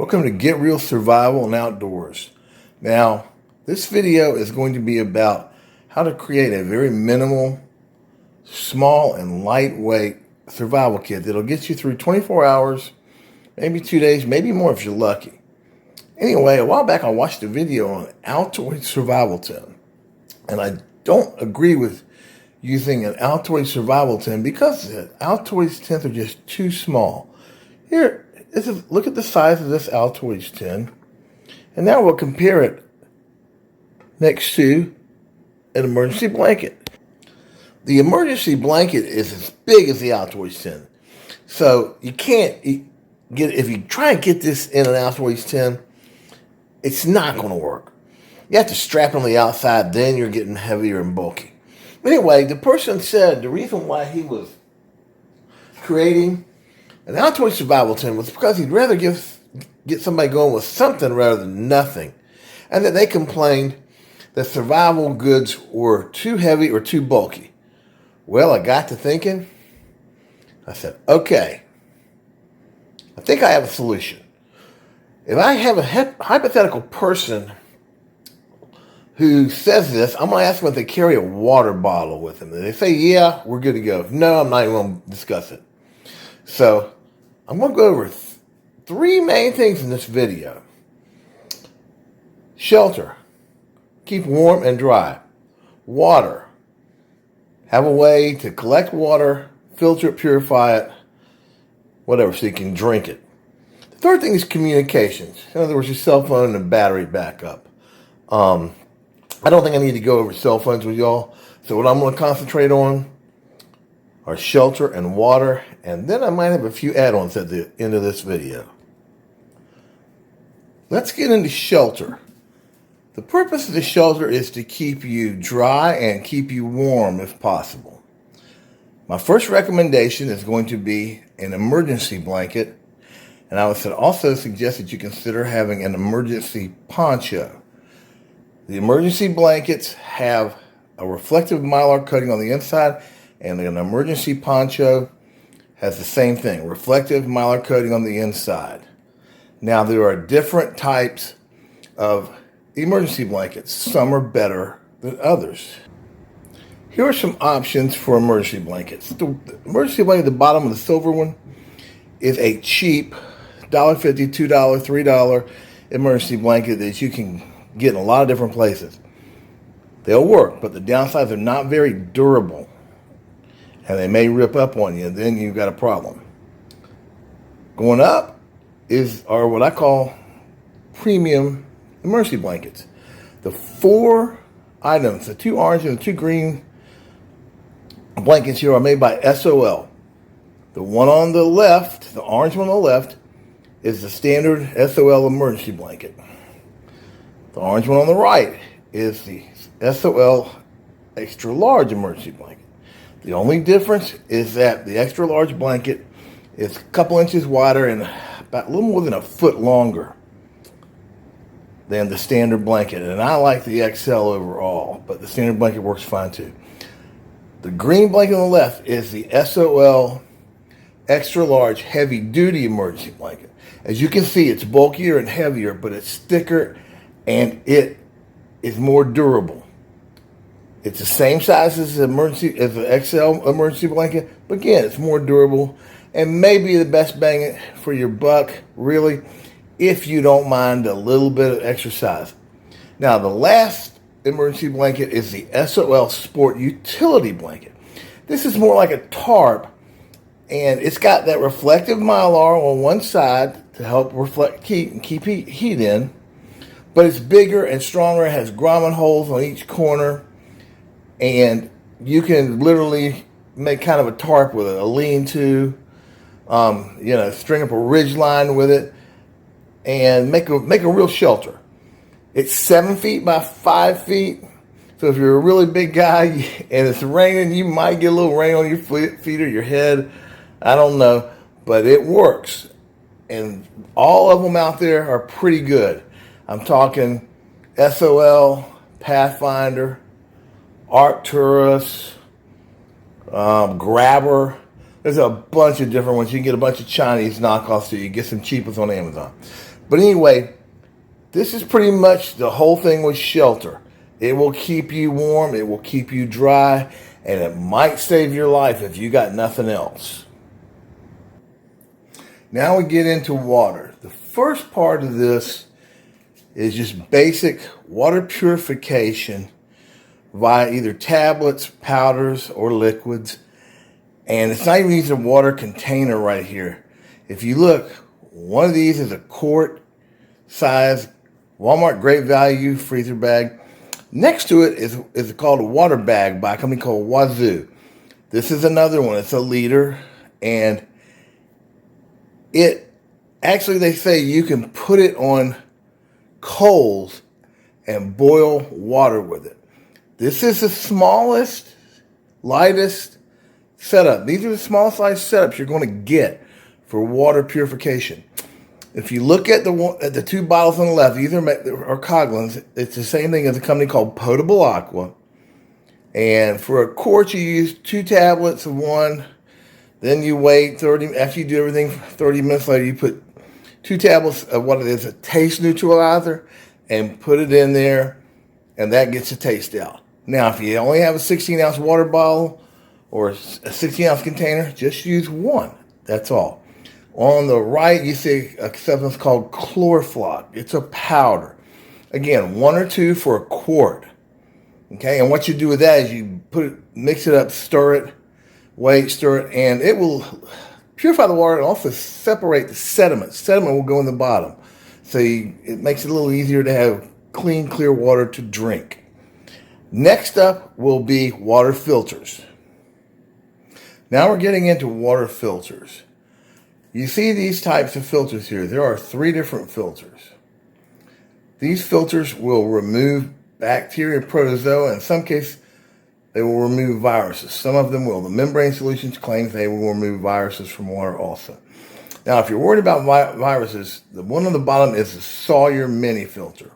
Welcome to Get Real Survival and Outdoors. Now, this video is going to be about how to create a very minimal, small, and lightweight survival kit that'll get you through 24 hours, maybe 2 days, maybe more if you're lucky. Anyway, a while back I watched a video on Altoids survival tent, and I don't agree with using an Altoids survival tent because the Altoids tents are just too small. Here, look at the size of this Altoids tent, and now we'll compare it next to an emergency blanket. The emergency blanket is as big as the Altoids tent, so you can't get, if you try and get this in an Altoids tent, it's not going to work. You have to strap it on the outside, then you're getting heavier and bulky. Anyway, the person said the reason why he was creating an Altoids survival tent was because he'd rather get somebody going with something rather than nothing. And that they complained that survival goods were too heavy or too bulky. Well, I got to thinking. I said, okay, I think I have a solution. If I have a hypothetical person who says this, I'm going to ask them if they carry a water bottle with them. If they say, yeah, we're good to go. If no, I'm not even going to discuss it. So I'm going to go over three main things in this video. Shelter. Keep warm and dry. Water. Have a way to collect water, filter it, purify it, whatever, so you can drink it. The third thing is communications. In other words, your cell phone and a battery backup. I don't think I need to go over cell phones with y'all. So what I'm going to concentrate on are shelter and water, and then I might have a few add-ons at the end of this video. Let's get into shelter. The purpose of the shelter is to keep you dry and keep you warm if possible. My first recommendation is going to be an emergency blanket, and I would also suggest that you consider having an emergency poncho. The emergency blankets have a reflective mylar coating on the inside, and an emergency poncho has the same thing, reflective mylar coating on the inside. Now, there are different types of emergency blankets. Some are better than others. Here are some options for emergency blankets. The emergency blanket at the bottom of the silver one is a cheap $1.50, $2, $3 emergency blanket that you can get in a lot of different places. They'll work, but the downsides are not very durable, and they may rip up on you, and then you've got a problem. Going up are what I call premium emergency blankets. The four items, the two orange and the two green blankets here are made by SOL. The one on the left, the orange one on the left, is the standard SOL emergency blanket. The orange one on the right is the SOL extra large emergency blanket. The only difference is that the extra large blanket is a couple inches wider and about a little more than a foot longer than the standard blanket. And I like the XL overall, but the standard blanket works fine too. The green blanket on the left is the SOL extra large heavy duty emergency blanket. As you can see, it's bulkier and heavier, but it's thicker and it is more durable. It's the same size as the XL emergency blanket, but again, it's more durable and maybe the best bang for your buck, really, if you don't mind a little bit of exercise. Now, the last emergency blanket is the SOL Sport Utility Blanket. This is more like a tarp, and it's got that reflective mylar on one side to help keep heat in. But it's bigger and stronger. It has grommet holes on each corner. And you can literally make kind of a tarp with it, a lean-to, string up a ridge line with it, and make a real shelter. It's 7 feet by 5 feet. So if you're a really big guy and it's raining, you might get a little rain on your feet or your head. I don't know. But it works. And all of them out there are pretty good. I'm talking SOL, Pathfinder, Arcturus, Grabber. There's a bunch of different ones. You can get a bunch of Chinese knockoffs, so you can get some cheap ones on Amazon. But anyway, this is pretty much the whole thing with shelter. It will keep you warm, it will keep you dry, and it might save your life if you got nothing else. Now we get into water. The first part of this is just basic water purification via either tablets, powders, or liquids. And it's not even using a water container right here. If you look, one of these is a quart size Walmart Great Value freezer bag. Next to it is called a water bag by a company called Wazoo. This is another one. It's a liter, and it actually, they say you can put it on coals and boil water with it. This is the smallest, lightest setup. These are the smallest size setups you're going to get for water purification. If you look at the two bottles on the left, these are Coghlan's. It's the same thing as a company called Potable Aqua. And for a quart, you use 2 tablets of one. Then you wait 30, after you do everything, 30 minutes later, you put 2 tablets of what it is, a taste neutralizer, and put it in there, and that gets the taste out. Now, if you only have a 16-ounce water bottle or a 16-ounce container, just use one. That's all. On the right, you see a substance called chlorflock. It's a powder. Again, 1 or 2 for a quart. Okay, and what you do with that is you mix it up, stir it, wait, stir it, and it will purify the water and also separate the sediment. Sediment will go in the bottom. So it makes it a little easier to have clean, clear water to drink. Next up will be water filters. Now we're getting into water filters. You see these types of filters here. There are 3 different filters. These filters will remove bacteria, protozoa. In some cases, they will remove viruses. Some of them will. The Membrane Solutions claims they will remove viruses from water also. Now, if you're worried about viruses, the one on the bottom is the Sawyer Mini Filter.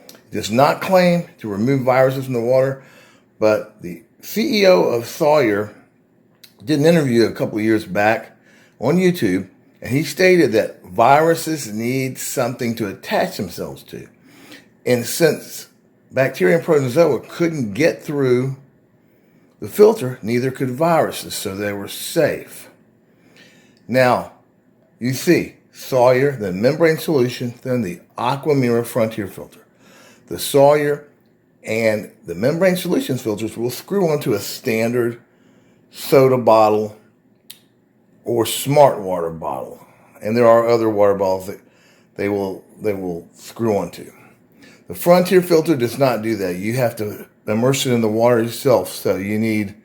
It does not claim to remove viruses from the water, but the CEO of Sawyer did an interview a couple of years back on YouTube, and he stated that viruses need something to attach themselves to. And since bacteria and protozoa couldn't get through the filter, neither could viruses, so they were safe. Now, you see Sawyer, then Membrane Solution, then the Aqua Mirror Frontier Filter. The Sawyer and the Membrane Solutions filters will screw onto a standard soda bottle or smart water bottle. And there are other water bottles that they will screw onto. The Frontier filter does not do that. You have to immerse it in the water yourself. So you need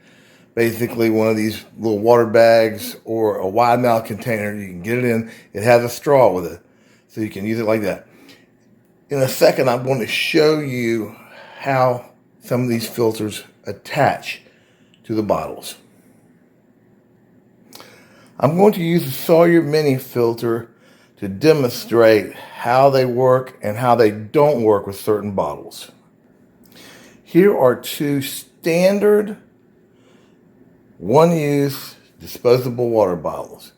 basically one of these little water bags or a wide mouth container. You can get it in. It has a straw with it, so you can use it like that. In a second, I'm going to show you how some of these filters attach to the bottles. I'm going to use the Sawyer Mini Filter to demonstrate how they work and how they don't work with certain bottles. Here are 2 standard one-use disposable water bottles.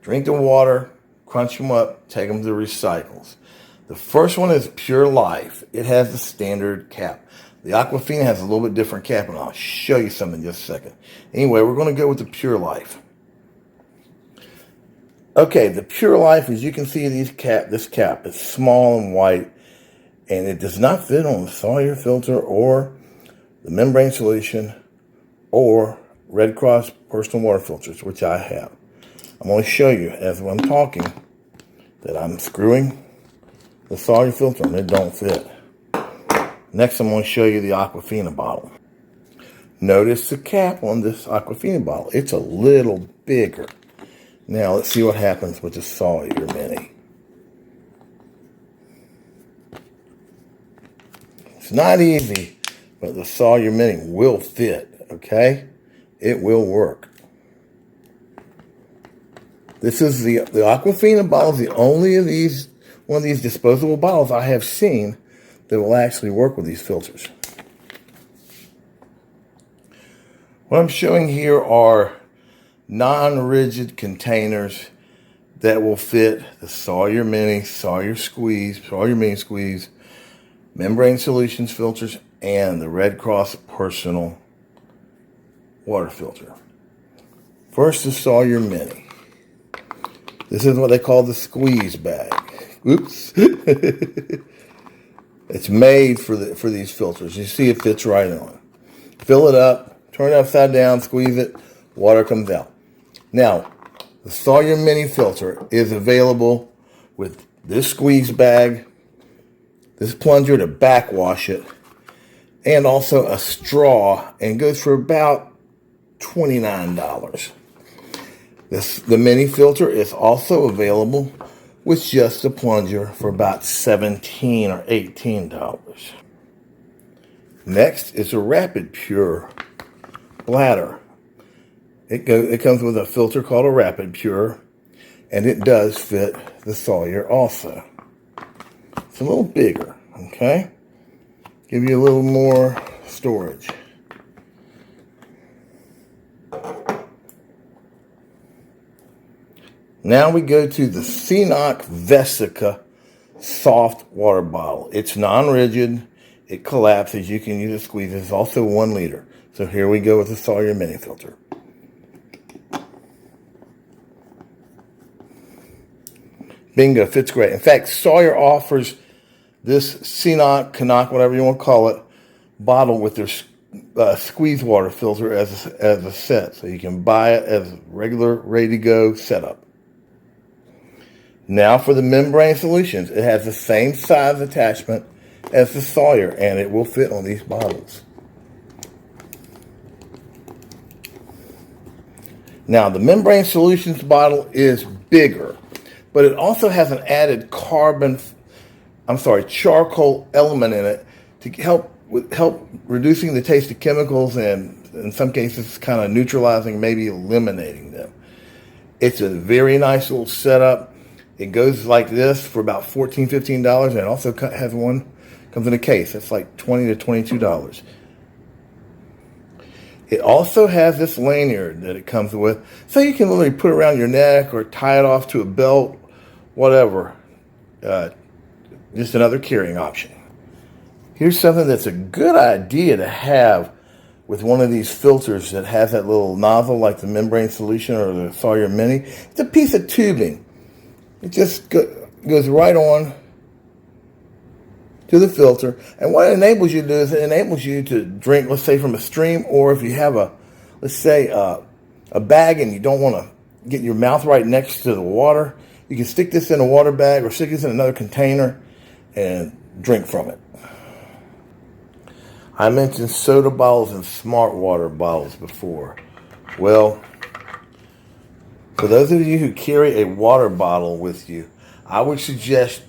Drink the water, crunch them up, take them to recycles. The first one is Pure Life. It has the standard cap. The Aquafina has a little bit different cap, and I'll show you some in just a second. Anyway, we're going to go with the Pure Life. Okay, the Pure Life, as you can see, this cap is small and white, and it does not fit on the Sawyer filter or the Membrane Solution or Red Cross personal water filters, which I have. I'm going to show you as I'm talking that I'm screwing the Sawyer filter and it don't fit. Next, I'm going to show you the Aquafina bottle. Notice the cap on this Aquafina bottle. It's a little bigger. Now, let's see what happens with the Sawyer Mini. It's not easy, but the Sawyer Mini will fit, okay? It will work. This is the Aquafina bottle, is the only of these, one of these disposable bottles I have seen that will actually work with these filters. What I'm showing here are non-rigid containers that will fit the Sawyer Mini, Sawyer Mini Squeeze, membrane solutions filters, and the Red Cross Personal water filter. First, the Sawyer Mini. This is what they call the squeeze bag. Oops. It's made for these filters. You see it fits right on. Fill it up, turn it upside down, squeeze it, water comes out. Now, the Sawyer Mini filter is available with this squeeze bag, this plunger to backwash it, and also a straw, and goes for about $29. The mini filter is also available with just a plunger for about $17 or $18. Next is a Rapid Pure bladder. It comes with a filter called a Rapid Pure, and it does fit the Sawyer also. It's a little bigger, okay? Give you a little more storage. Now we go to the Ceanoc Vesica soft water bottle. It's non-rigid. It collapses. You can use a squeeze. It's also 1 liter. So here we go with the Sawyer Mini filter. Bingo, fits great. In fact, Sawyer offers this Ceanoc, Canuck, whatever you want to call it, bottle with their squeeze water filter as a set. So you can buy it as a regular, ready-to-go setup. Now for the membrane solutions. It has the same size attachment as the Sawyer, and it will fit on these bottles. Now, the membrane solutions bottle is bigger, but it also has an added charcoal element in it to help reducing the taste of chemicals, and in some cases kind of neutralizing, maybe eliminating them. It's a very nice little setup. It goes like this for about $14, $15, and it also has one, comes in a case. It's like $20 to $22. It also has this lanyard that it comes with, so you can literally put it around your neck or tie it off to a belt, whatever. Just another carrying option. Here's something that's a good idea to have with one of these filters that has that little nozzle like the membrane solution or the Sawyer Mini. It's a piece of tubing. It just goes right on to the filter. And what it enables you to do is it enables you to drink, let's say, from a stream, or if you have a bag and you don't want to get your mouth right next to the water, you can stick this in a water bag or stick this in another container and drink from it. I mentioned soda bottles and smart water bottles before. Well, for those of you who carry a water bottle with you, I would suggest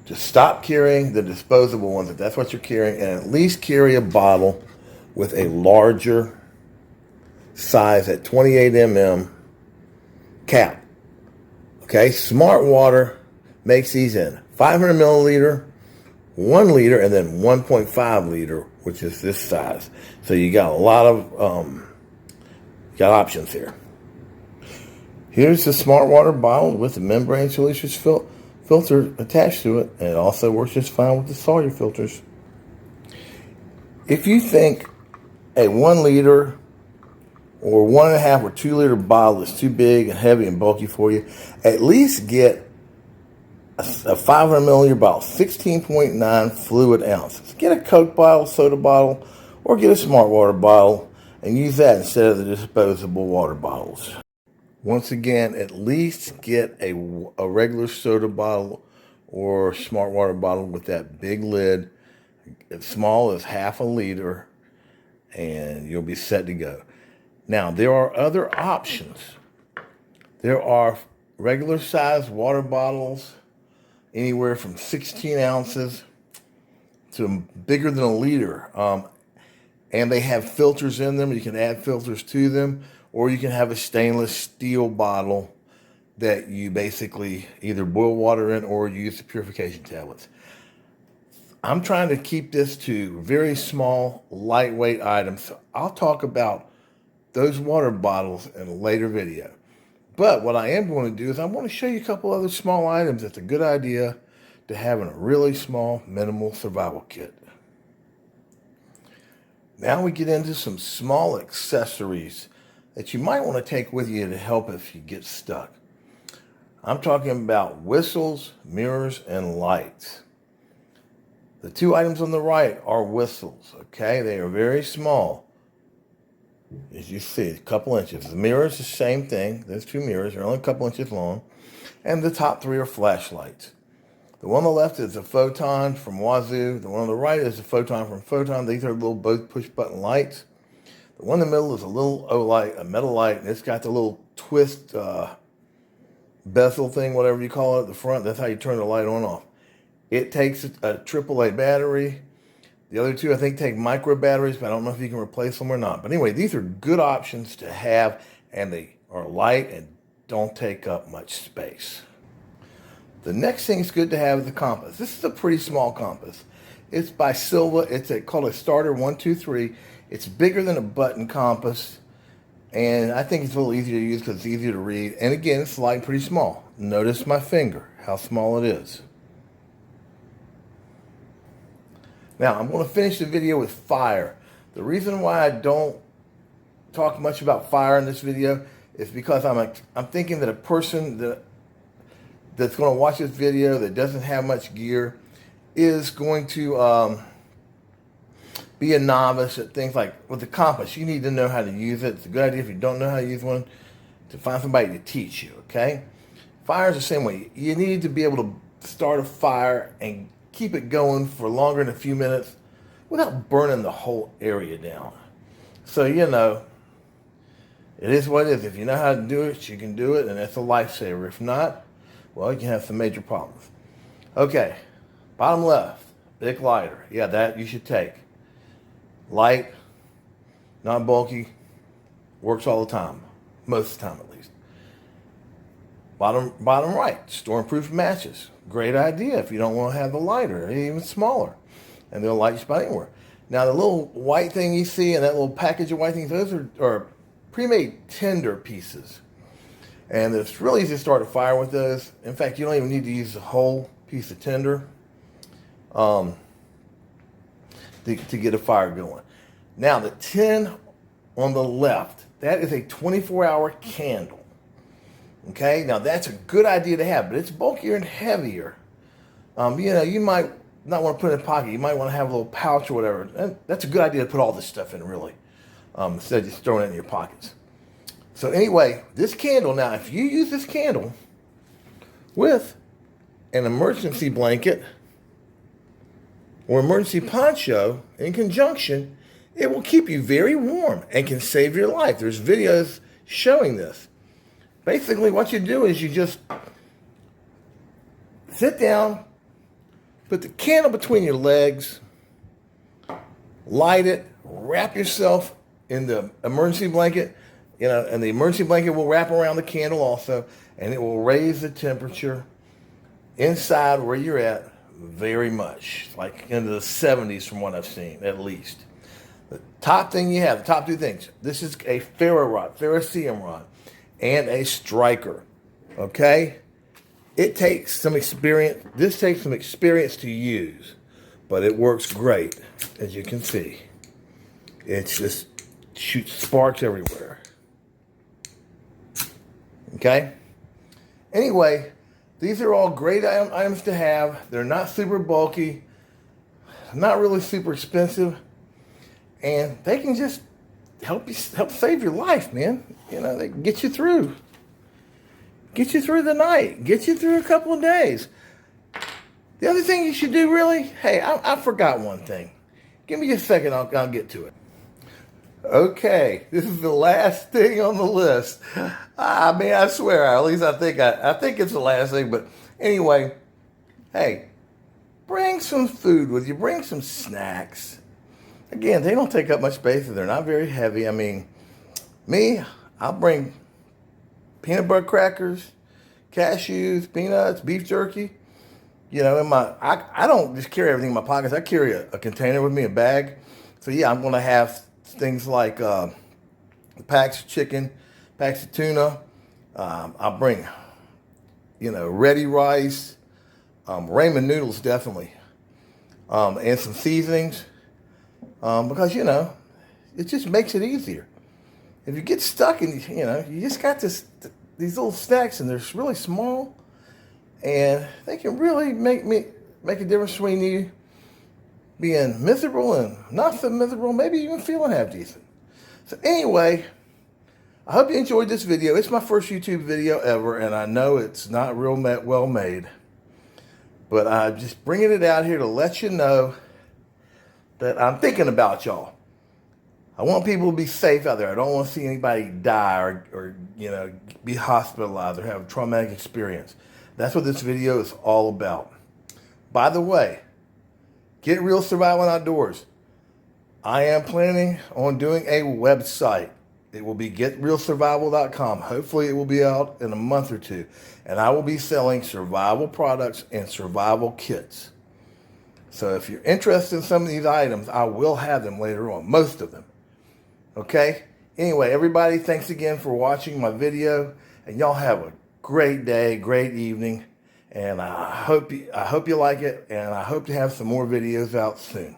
to stop carrying the disposable ones if that's what you're carrying, and at least carry a bottle with a larger size at 28 mm cap. Okay, Smart Water makes these in 500 milliliter, 1 liter, and then 1.5 liter, which is this size. So you got a lot of got options here. Here's the Smart Water bottle with the membrane solutions filter attached to it, and it also works just fine with the Sawyer filters. If you think a 1 liter or 1.5 or 2 liter bottle is too big and heavy and bulky for you, at least get a 500 milliliter bottle, 16.9 fluid ounces. Get a Coke bottle, soda bottle, or get a Smart Water bottle and use that instead of the disposable water bottles. Once again, at least get a regular soda bottle or Smart Water bottle with that big lid, as small as half a liter, and you'll be set to go. Now, there are other options. There are regular sized water bottles, anywhere from 16 ounces to bigger than a liter. And they have filters in them. You can add filters to them. Or you can have a stainless steel bottle that you basically either boil water in or use the purification tablets. I'm trying to keep this to very small, lightweight items. So I'll talk about those water bottles in a later video. But what I am going to do is I want to show you a couple other small items that's a good idea to have in a really small, minimal survival kit. Now we get into some small accessories that you might want to take with you to help if you get stuck. I'm talking about whistles, mirrors, and lights. The two items on the right are whistles, okay? They are very small. As you see, a couple inches. The mirror is the same thing. There's two mirrors. They're only a couple inches long. And the top three are flashlights. The one on the left is a Photon from Wazoo. The one on the right is a Photon from Photon. These are little both push-button lights. The one in the middle is a little O-light, a metal light, and it's got the little twist bezel thing, whatever you call it, at the front. That's how you turn the light on and off. It takes a AAA battery. The other two, I think, take micro batteries, but I don't know if you can replace them or not. But anyway, these are good options to have, and they are light and don't take up much space. The next thing is good to have is the compass. This is a pretty small compass. It's by Silva. It's called a Starter 123. It's bigger than a button compass, and I think it's a little easier to use because it's easier to read. And again, it's light and pretty small. Notice my finger, how small it is. Now, I'm going to finish the video with fire. The reason why I don't talk much about fire in this video is because I'm thinking that a person that's going to watch this video that doesn't have much gear is going to be a novice at things like with the compass. You need to know how to use it. It's a good idea if you don't know how to use one to find somebody to teach you, okay? Fire is the same way. You need to be able to start a fire and keep it going for longer than a few minutes without burning the whole area down. So, you know, it is what it is. If you know how to do it, you can do it, and that's a lifesaver. If not, well, you can have some major problems. Okay, bottom left, big lighter. Yeah, that you should take. Light, not bulky, works all the time, most of the time at least. Bottom right, storm-proof matches. Great idea if you don't want to have the lighter, even smaller. And they'll light just about anywhere. Now, the little white thing you see and that little package of white things, those are pre-made tinder pieces. And it's really easy to start a fire with those. In fact, you don't even need to use the whole piece of tinder to get a fire going. Now, the tin on the left, that is a 24-hour candle. Okay, now that's a good idea to have, but it's bulkier and heavier. You know, you might not want to put it in a pocket. You might want to have a little pouch or whatever. And that's a good idea to put all this stuff in, really, instead of just throwing it in your pockets. So anyway, this candle, now if you use this candle with an emergency blanket or emergency poncho in conjunction, it will keep you very warm and can save your life. There's videos showing this. Basically, what you do is you just sit down, put the candle between your legs, light it, wrap yourself in the emergency blanket, you know, and the emergency blanket will wrap around the candle also, and it will raise the temperature inside where you're at very much, like into the 70s from what I've seen, at least. The top thing you have, the top two things, this is a ferro rod, ferrocerium rod, and a striker, okay? It takes some experience. This takes some experience to use, but it works great, as you can see. It just shoots sparks everywhere, okay? Anyway, these are all great items to have. They're not super bulky, not really super expensive, and they can just help save your life, man. You know, they can get you through the night, get you through a couple of days. The other thing you should do, really, hey, I forgot one thing. Give me just a second, I'll get to it. Okay, this is the last thing on the list. I mean, I swear, at least I think it's the last thing. But anyway, hey, bring some food with you. Bring some snacks. Again, they don't take up much space, and they're not very heavy. I mean, I'll bring peanut butter crackers, cashews, peanuts, beef jerky. You know, I don't just carry everything in my pockets. I carry a container with me, a bag. So yeah, I'm going to have things like packs of chicken, packs of tuna. I'll bring, ready rice, ramen noodles definitely, and some seasonings, because, it just makes it easier. If you get stuck and, you just got these little snacks and they're really small and they can really make a difference between you being miserable and not so miserable, maybe even feeling half decent. So anyway, I hope you enjoyed this video. It's my first YouTube video ever, and I know it's not real well made, but I'm just bringing it out here to let you know that I'm thinking about y'all. I want people to be safe out there. I don't want to see anybody die or be hospitalized or have a traumatic experience. That's what this video is all about. By the way, Get Real Survival Outdoors. I am planning on doing a website. It will be getrealsurvival.com. Hopefully it will be out in a month or two. And I will be selling survival products and survival kits. So if you're interested in some of these items, I will have them later on, most of them. Okay? Anyway, everybody, thanks again for watching my video. And y'all have a great day, great evening. And I hope you like it. And I hope to have some more videos out soon.